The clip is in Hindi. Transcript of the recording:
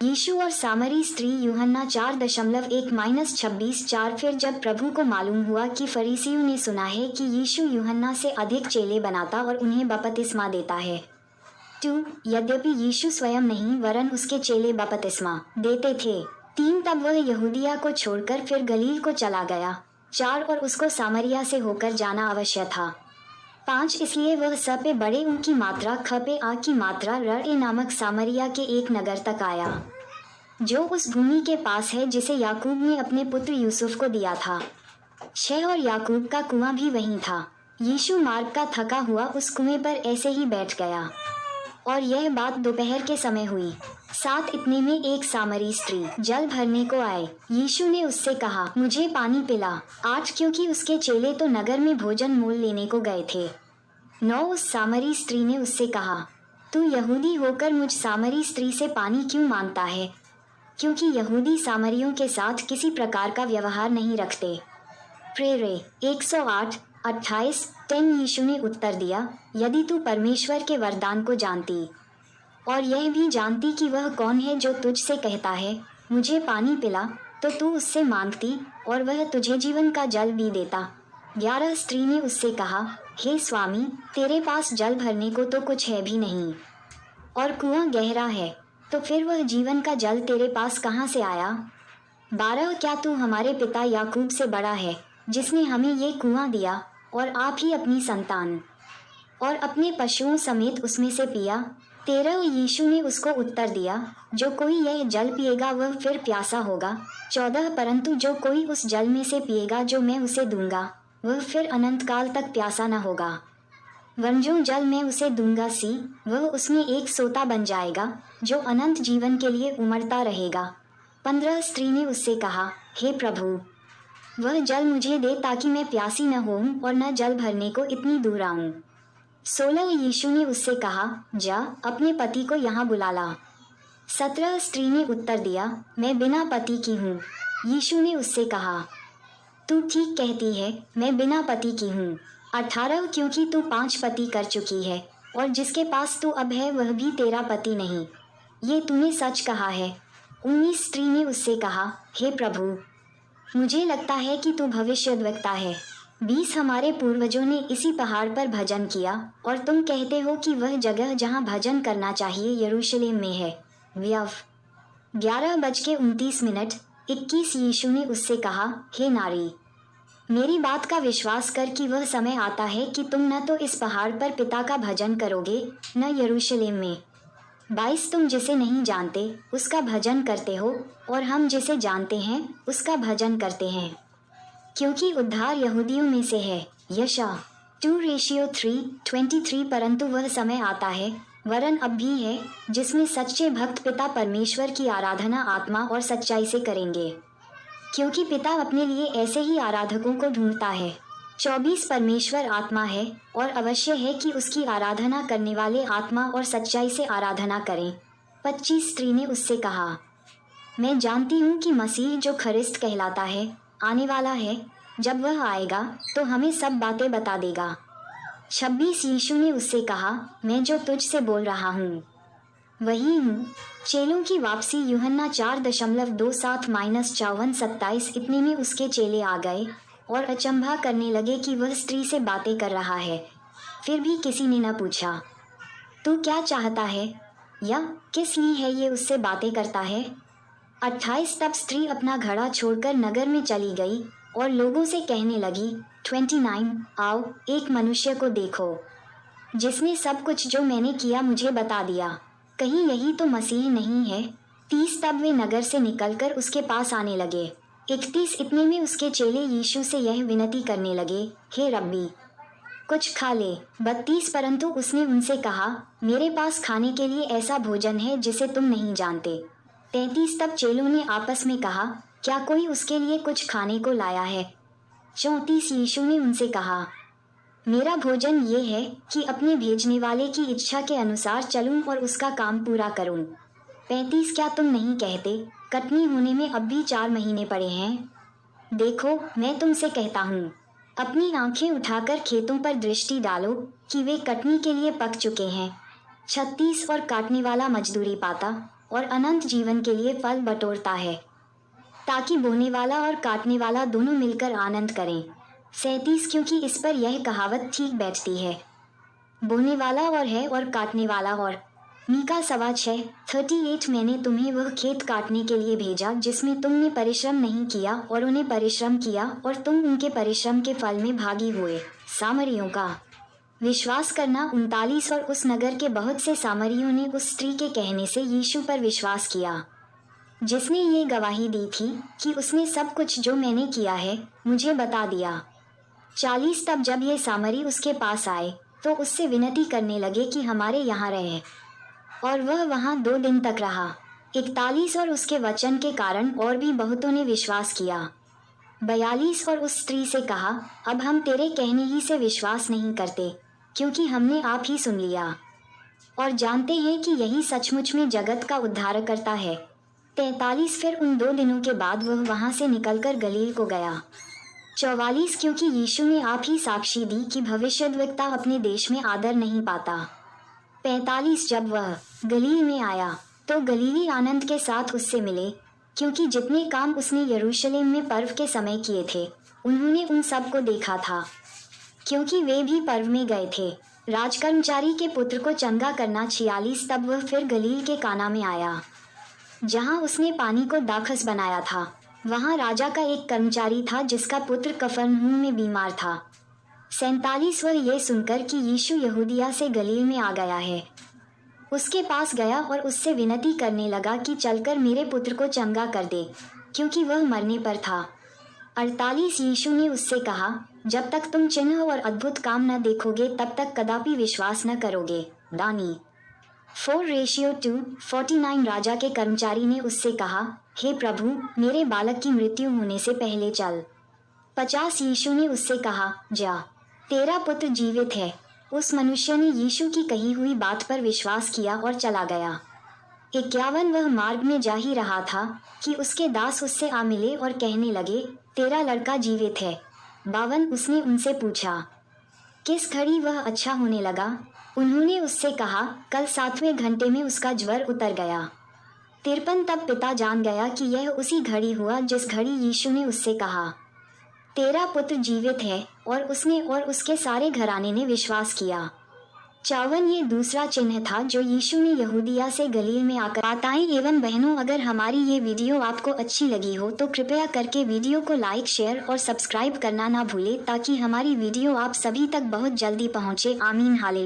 यीशु और सामरी स्त्री यूहन्ना 4:1-26। फिर जब प्रभु को मालूम हुआ कि फरीसियों ने सुना है कि यीशु यूहन्ना से अधिक चेले बनाता और उन्हें बपतिस्मा देता है। 2 यद्यपि यीशु स्वयं नहीं वरन उसके चेले बपतिस्मा देते थे। 3 तब वह यहूदिया को छोड़कर फिर गलील को चला गया। 4 और उसको सामरिया से होकर जाना अवश्य था। 5 इसलिए वह स पे बड़े ऊ की मात्रा ख पे आ की मात्रा र ए नामक सामरिया के एक नगर तक आया, जो उस भूमि के पास है जिसे याकूब ने अपने पुत्र यूसुफ को दिया था। 6 और याकूब का कुआं भी वहीं था। यीशु मार्ग का थका हुआ उस कुएं पर ऐसे ही बैठ गया और यह बात दोपहर के समय हुई। 7 इतने में एक सामरी स्त्री जल भरने को आए। यीशु ने उससे कहा, मुझे पानी पिला। 8 क्योंकि उसके चेले तो नगर में भोजन मोल लेने को गए थे। 9 उस सामरी स्त्री ने उससे कहा, तू यहूदी होकर मुझ सामरी स्त्री से पानी क्यों मांगता है? क्योंकि यहूदी सामरियों के साथ किसी प्रकार का व्यवहार नहीं रखते। प्रेरे 108:28-10 यीशु ने उत्तर दिया, यदि तू परमेश्वर के वरदान को जानती और यह भी जानती कि वह कौन है जो तुझसे कहता है, मुझे पानी पिला, तो तू उससे मांगती और वह तुझे जीवन का जल भी देता। 11 स्त्री ने उससे कहा, हे स्वामी, तेरे पास जल भरने को तो कुछ है भी नहीं और कुआं गहरा है, तो फिर वह जीवन का जल तेरे पास कहाँ से आया? 12 क्या तू हमारे पिता याकूब से बड़ा है, जिसने हमें ये कुआं दिया और आप ही अपनी संतान और अपने पशुओं समेत उसमें से पिया? 13 यीशु ने उसको उत्तर दिया, जो कोई यह जल पिएगा वह फिर प्यासा होगा। 14 परंतु जो कोई उस जल में से पिएगा जो मैं उसे दूंगा, वह फिर अनंत काल तक प्यासा न होगा। वरन जो जल मैं उसे दूंगा वह उसमें एक सोता बन जाएगा, जो अनंत जीवन के लिए उमड़ता रहेगा। 15 स्त्री ने उससे कहा, हे प्रभु, वह जल मुझे दे ताकि मैं प्यासी न होऊं और न जल भरने को इतनी दूर आऊं। 16 यीशु ने उससे कहा, जा अपने पति को यहाँ बुला ला। 17 स्त्री ने उत्तर दिया, मैं बिना पति की हूँ। यीशु ने उससे कहा, तू ठीक कहती है, मैं बिना पति की हूँ। 18 क्योंकि तू 5 पति कर चुकी है और जिसके पास तू अब है वह भी तेरा पति नहीं, ये तूने सच कहा है। 19 स्त्री ने उससे कहा, हे प्रभु, मुझे लगता है कि तू भविष्यद्वक्ता है। 20 हमारे पूर्वजों ने इसी पहाड़ पर भजन किया और तुम कहते हो कि वह जगह जहाँ भजन करना चाहिए यरूशलेम में है। व्यव 11:29। 21 यीशु ने उससे कहा, हे नारी, मेरी बात का विश्वास कर कि वह समय आता है कि तुम न तो इस पहाड़ पर पिता का भजन करोगे न यरूशलेम में। 22 तुम जिसे नहीं जानते उसका भजन करते हो और हम जिसे जानते हैं उसका भजन करते हैं, क्योंकि उद्धार यहूदियों में से है। यशा 2:3-23 परंतु वह समय आता है, वरन अब भी है, जिसमें सच्चे भक्त पिता परमेश्वर की आराधना आत्मा और सच्चाई से करेंगे, क्योंकि पिता अपने लिए ऐसे ही आराधकों को ढूंढता है। 24 परमेश्वर आत्मा है और अवश्य है कि उसकी आराधना करने वाले आत्मा और सच्चाई से आराधना करें। 25 स्त्री ने उससे कहा, मैं जानती हूँ कि मसीह जो ख्रिस्त कहलाता है आने वाला है, जब वह आएगा तो हमें सब बातें बता देगा। 26 यीशु ने उससे कहा, मैं जो तुझसे बोल रहा हूँ वही हूँ। चेलों की वापसी यूहन्ना 4:27-27 इतने में उसके चेले आ गए और अचंभा करने लगे कि वह स्त्री से बातें कर रहा है। फिर भी किसी ने न पूछा, तू क्या चाहता है या किस लिए है ये उससे बातें करता है? 28 तब स्त्री अपना घड़ा छोड़कर नगर में चली गई और लोगों से कहने लगी। 29 आओ एक मनुष्य को देखो, जिसने सब कुछ जो मैंने किया मुझे बता दिया, कहीं यही तो मसीह नहीं है? 30 तब वे नगर से निकलकर उसके पास आने लगे। 31 इतने में उसके चेले यीशु से यह विनती करने लगे, हे रब्बी, कुछ खा ले। 32 परंतु उसने उनसे कहा, मेरे पास खाने के लिए ऐसा भोजन है जिसे तुम नहीं जानते। 33 तब चेलों ने आपस में कहा, क्या कोई उसके लिए कुछ खाने को लाया है? 34 यीशु ने उनसे कहा, मेरा भोजन ये है कि अपने भेजने वाले की इच्छा के अनुसार चलूं और उसका काम पूरा करूं। 35 क्या तुम नहीं कहते, कटनी होने में अब भी 4 महीने पड़े हैं? देखो मैं तुमसे कहता हूँ, अपनी आंखें उठाकर खेतों पर दृष्टि डालो कि वे कटनी के लिए पक चुके हैं। 36 और काटने वाला मजदूरी पाता और अनंत जीवन के लिए फल बटोरता है, ताकि बोने वाला और काटने वाला दोनों मिलकर आनंद करें। 37 क्योंकि इस पर यह कहावत ठीक बैठती है, बोने वाला और है और काटने वाला और। मीका 6:38 मैंने तुम्हें वह खेत काटने के लिए भेजा जिसमें तुमने परिश्रम नहीं किया और उन्हें परिश्रम किया और तुम उनके परिश्रम के फल में भागी हुए। सामरियों का विश्वास करना 39 और उस नगर के बहुत से सामरियों ने उस स्त्री के कहने से यीशु पर विश्वास किया, जिसने ये गवाही दी थी कि उसने सब कुछ जो मैंने किया है मुझे बता दिया। 40 तब जब ये सामरी उसके पास आए तो उससे विनती करने लगे कि हमारे यहाँ रहे, और वह वहाँ 2 दिन तक रहा। 41 और उसके वचन के कारण और भी बहुतों ने विश्वास किया। 42 और उस स्त्री से कहा, अब हम तेरे कहने ही से विश्वास नहीं करते, क्योंकि हमने आप ही सुन लिया और जानते हैं कि यही सचमुच में जगत का उद्धार करता है। 43 फिर उन 2 दिनों के बाद वह वहाँ से निकलकर गलील को गया। 44 क्योंकि यीशु ने आप ही साक्षी दी कि भविष्यद्वक्ता अपने देश में आदर नहीं पाता। 45 जब वह गलील में आया तो गलीली आनंद के साथ उससे मिले, क्योंकि जितने काम उसने यरूशलेम में पर्व के समय किए थे उन्होंने उन सब को देखा था, क्योंकि वे भी पर्व में गए थे। राजकर्मचारी के पुत्र को चंगा करना 46 तब वह फिर गलील के काना में आया, जहाँ उसने पानी को दाखस बनाया था। वहाँ राजा का एक कर्मचारी था जिसका पुत्र कफरनहूम में बीमार था। 47 वह ये सुनकर कि यीशु यहूदिया से गलील में आ गया है उसके पास गया और उससे विनती करने लगा कि चलकर मेरे पुत्र को चंगा कर दे, क्योंकि वह मरने पर था। 48 यीशु ने उससे कहा, जब तक तुम चिन्ह और अद्भुत काम न देखोगे तब तक कदापि विश्वास न करोगे। दानी 4:2-49 राजा के कर्मचारी ने उससे कहा, हे प्रभु, मेरे बालक की मृत्यु होने से पहले चल। 50 यीशु ने उससे कहा, जा, तेरा पुत्र जीवित है। उस मनुष्य ने यीशु की कही हुई बात पर विश्वास किया और चला गया। 51 वह मार्ग में जा ही रहा था कि उसके दास उससे आ मिले और कहने लगे, तेरा लड़का जीवित है। 52 उसने उनसे पूछा, किस घड़ी वह अच्छा होने लगा? उन्होंने उससे कहा, कल 7वें घंटे में उसका ज्वर उतर गया। 53 तब पिता जान गया कि यह उसी घड़ी हुआ जिस घड़ी यीशु ने उससे कहा, तेरा पुत्र जीवित है, और उसने और उसके सारे घराने ने विश्वास किया। 54 ये दूसरा चिन्ह था जो यीशु ने यहूदिया से गलील में आकर। माताएं एवं बहनों, अगर हमारी ये वीडियो आपको अच्छी लगी हो तो कृपया करके वीडियो को लाइक, शेयर और सब्सक्राइब करना ना भूलें, ताकि हमारी वीडियो आप सभी तक बहुत जल्दी पहुँचे। आमीन। हालेलुया।